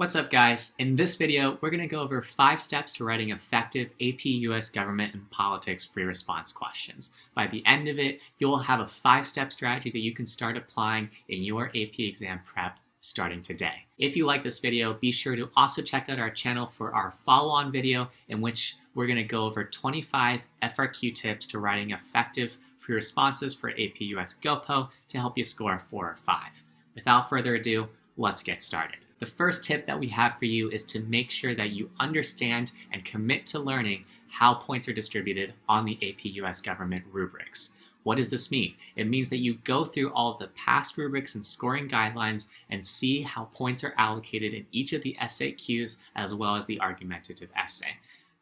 What's up, guys? In this video, we're going to go over 5 steps to writing effective AP US Government and Politics free response questions. By the end of it, you'll have a 5-step strategy that you can start applying in your AP exam prep starting today. If you like this video, be sure to also check out our channel for our follow-on video in which we're going to go over 25 FRQ tips to writing effective free responses for AP US GoPo to help you score a 4 or 5. Without further ado, let's get started. The first tip that we have for you is to make sure that you understand and commit to learning how points are distributed on the AP US Government rubrics. What does this mean? It means that you go through all of the past rubrics and scoring guidelines and see how points are allocated in each of the SAQs as well as the argumentative essay.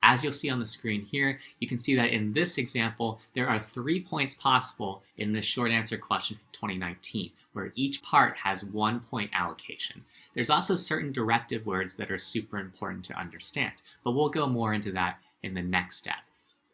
As you'll see on the screen here, you can see that in this example, there are 3 points possible in this short answer question from 2019, where each part has 1 point allocation. There's also certain directive words that are super important to understand, but we'll go more into that in the next step.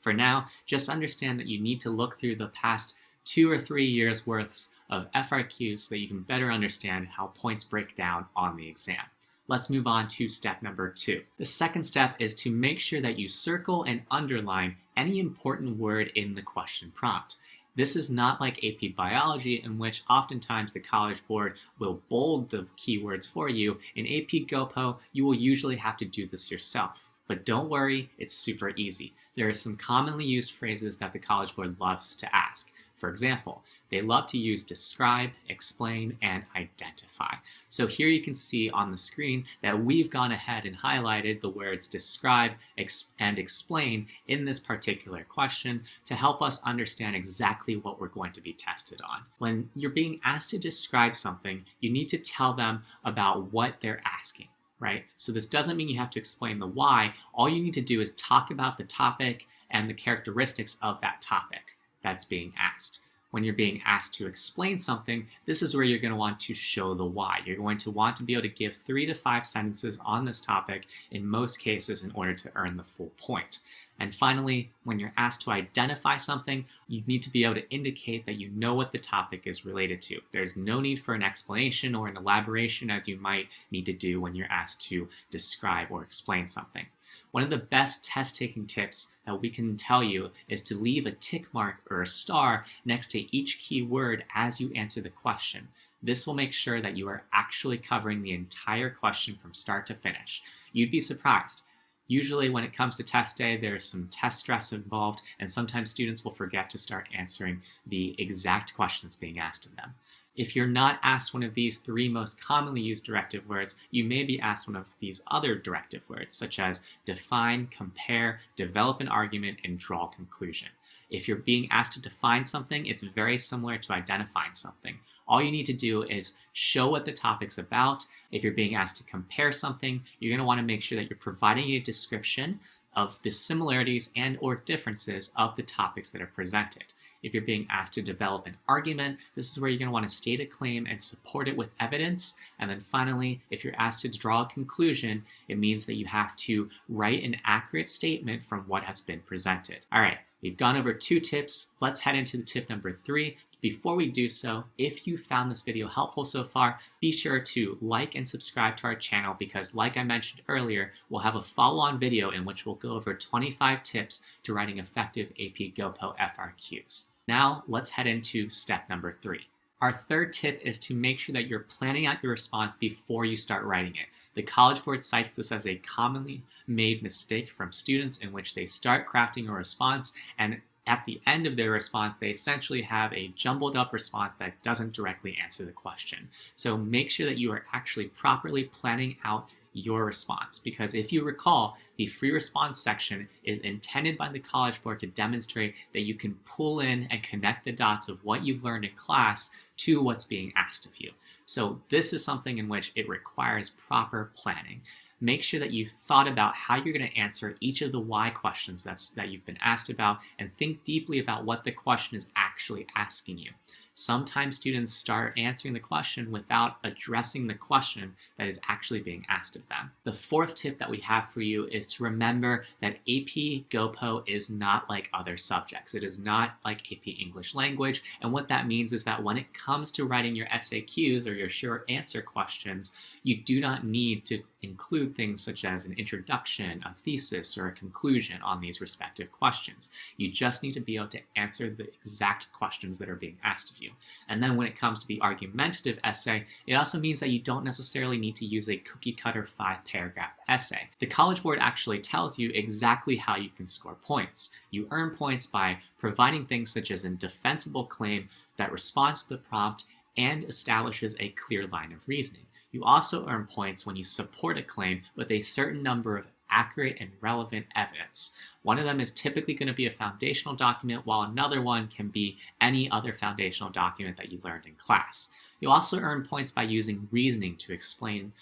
For now, just understand that you need to look through the past 2 or 3 years worth of FRQs so that you can better understand how points break down on the exam. Let's move on to step number 2. The second step is to make sure that you circle and underline any important word in the question prompt. This is not like AP Biology, in which oftentimes the College Board will bold the keywords for you. In AP GoPo, you will usually have to do this yourself. But don't worry, it's super easy. There are some commonly used phrases that the College Board loves to ask. For example, they love to use describe, explain, and identify. So here you can see on the screen that we've gone ahead and highlighted the words describe and explain in this particular question to help us understand exactly what we're going to be tested on. When you're being asked to describe something, you need to tell them about what they're asking, right? So this doesn't mean you have to explain the why. All you need to do is talk about the topic and the characteristics of that topic that's being asked. When you're being asked to explain something, this is where you're going to want to show the why. You're going to want to be able to give 3 to 5 sentences on this topic in most cases in order to earn the full point. And finally, when you're asked to identify something, you need to be able to indicate that you know what the topic is related to. There's no need for an explanation or an elaboration as you might need to do when you're asked to describe or explain something. One of the best test-taking tips that we can tell you is to leave a tick mark or a star next to each key word as you answer the question. This will make sure that you are actually covering the entire question from start to finish. You'd be surprised. Usually when it comes to test day, there's some test stress involved, and sometimes students will forget to start answering the exact questions being asked of them. If you're not asked one of these 3 most commonly used directive words, you may be asked one of these other directive words, such as define, compare, develop an argument, and draw a conclusion. If you're being asked to define something, it's very similar to identifying something. All you need to do is show what the topic's about. If you're being asked to compare something, you're going to want to make sure that you're providing a description of the similarities and or differences of the topics that are presented. If you're being asked to develop an argument, this is where you're going to want to state a claim and support it with evidence. And then finally, if you're asked to draw a conclusion, it means that you have to write an accurate statement from what has been presented. All right, we've gone over 2 tips. Let's head into the tip number 3. Before we do so, if you found this video helpful so far, be sure to like and subscribe to our channel because, like I mentioned earlier, we'll have a follow-on video in which we'll go over 25 tips to writing effective AP GoPo FRQs. Now, let's head into step number 3. Our third tip is to make sure that you're planning out your response before you start writing it. The College Board cites this as a commonly made mistake from students in which they start crafting a response and at the end of their response, they essentially have a jumbled up response that doesn't directly answer the question. So make sure that you are actually properly planning out your response, because if you recall, the free response section is intended by the College Board to demonstrate that you can pull in and connect the dots of what you've learned in class to what's being asked of you. So this is something in which it requires proper planning. Make sure that you've thought about how you're going to answer each of the why questions that you've been asked about, and think deeply about what the question is actually asking you. Sometimes students start answering the question without addressing the question that is actually being asked of them. The fourth tip that we have for you is to remember that AP GoPo is not like other subjects. It is not like AP English Language, and what that means is that when it comes to writing your SAQs or your short answer questions, you do not need to include things such as an introduction, a thesis, or a conclusion on these respective questions. You just need to be able to answer the exact questions that are being asked of you. And then when it comes to the argumentative essay, it also means that you don't necessarily need to use a cookie-cutter 5-paragraph essay. The College Board actually tells you exactly how you can score points. You earn points by providing things such as a defensible claim that responds to the prompt and establishes a clear line of reasoning. You also earn points when you support a claim with a certain number of accurate and relevant evidence. One of them is typically going to be a foundational document, while another one can be any other foundational document that you learned in class. You'll also earn points by using reasoning to explain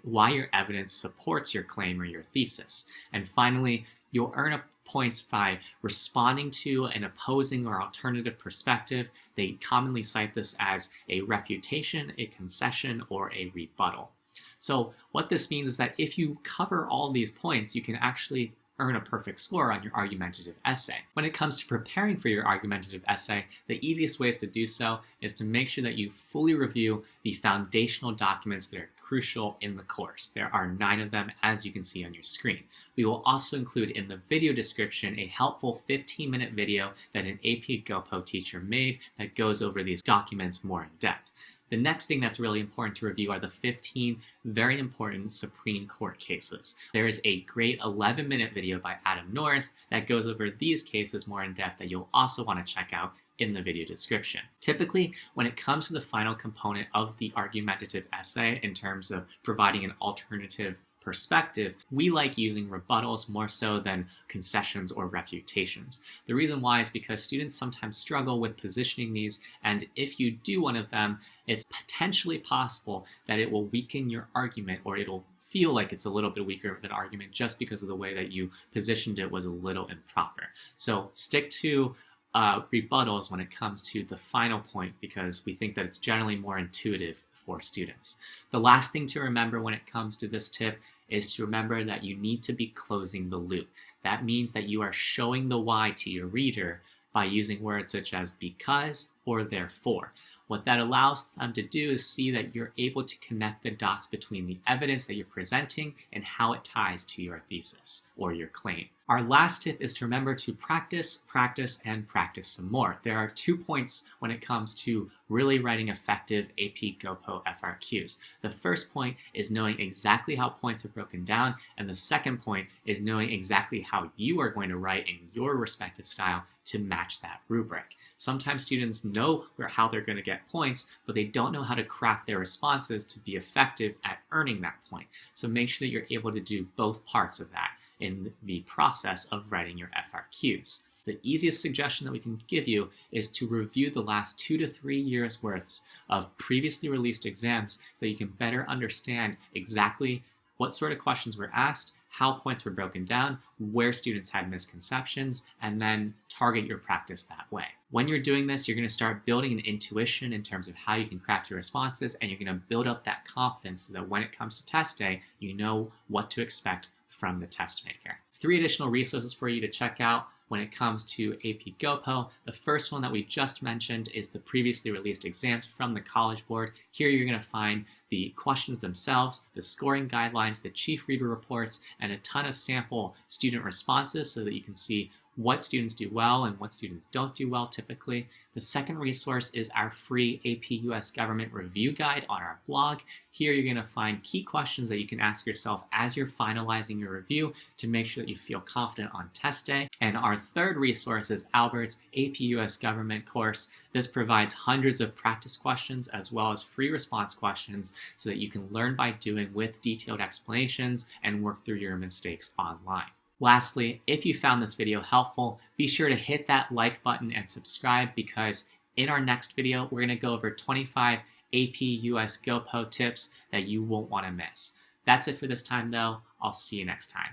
why your evidence supports your claim or your thesis. And finally, you'll earn points by responding to an opposing or alternative perspective. They commonly cite this as a refutation, a concession, or a rebuttal. So what this means is that if you cover all these points, you can actually earn a perfect score on your argumentative essay. When it comes to preparing for your argumentative essay, the easiest ways to do so is to make sure that you fully review the foundational documents that are crucial in the course. There are 9 of them, as you can see on your screen. We will also include in the video description a helpful 15-minute video that an AP GoPo teacher made that goes over these documents more in depth. The next thing that's really important to review are the 15 very important Supreme Court cases. There is a great 11-minute video by Adam Norris that goes over these cases more in depth that you'll also want to check out in the video description. Typically, when it comes to the final component of the argumentative essay in terms of providing an alternative perspective, we like using rebuttals more so than concessions or refutations. The reason why is because students sometimes struggle with positioning these, and if you do one of them, it's potentially possible that it will weaken your argument, or it'll feel like it's a little bit weaker of an argument just because of the way that you positioned it was a little improper. So stick to rebuttals when it comes to the final point, because we think that it's generally more intuitive for students. The last thing to remember when it comes to this tip is to remember that you need to be closing the loop. That means that you are showing the why to your reader by using words such as because or therefore. What that allows them to do is see that you're able to connect the dots between the evidence that you're presenting and how it ties to your thesis or your claim. Our last tip is to remember to practice, practice, and practice some more. There are 2 points when it comes to really writing effective AP GoPo FRQs. The first point is knowing exactly how points are broken down, and the second point is knowing exactly how you are going to write in your respective style to match that rubric. Sometimes students know how they're going to get points, but they don't know how to craft their responses to be effective at earning that point. So make sure that you're able to do both parts of that in the process of writing your FRQs. The easiest suggestion that we can give you is to review the last 2 to 3 years worth of previously released exams so that you can better understand exactly what sort of questions were asked, how points were broken down, where students had misconceptions, and then target your practice that way. When you're doing this, you're going to start building an intuition in terms of how you can craft your responses, and you're going to build up that confidence so that when it comes to test day, you know what to expect from the test maker. 3 additional resources for you to check out when it comes to AP GoPo. The first one that we just mentioned is the previously released exams from the College Board. Here you're going to find the questions themselves, the scoring guidelines, the chief reader reports, and a ton of sample student responses so that you can see what students do well and what students don't do well typically. The second resource is our free AP US Government Review Guide on our blog. Here you're going to find key questions that you can ask yourself as you're finalizing your review to make sure that you feel confident on test day. And our third resource is Albert's AP US Government course. This provides hundreds of practice questions as well as free response questions so that you can learn by doing with detailed explanations and work through your mistakes online. Lastly, if you found this video helpful, be sure to hit that like button and subscribe, because in our next video, we're going to go over 25 AP US GoPo tips that you won't want to miss. That's it for this time though. I'll see you next time.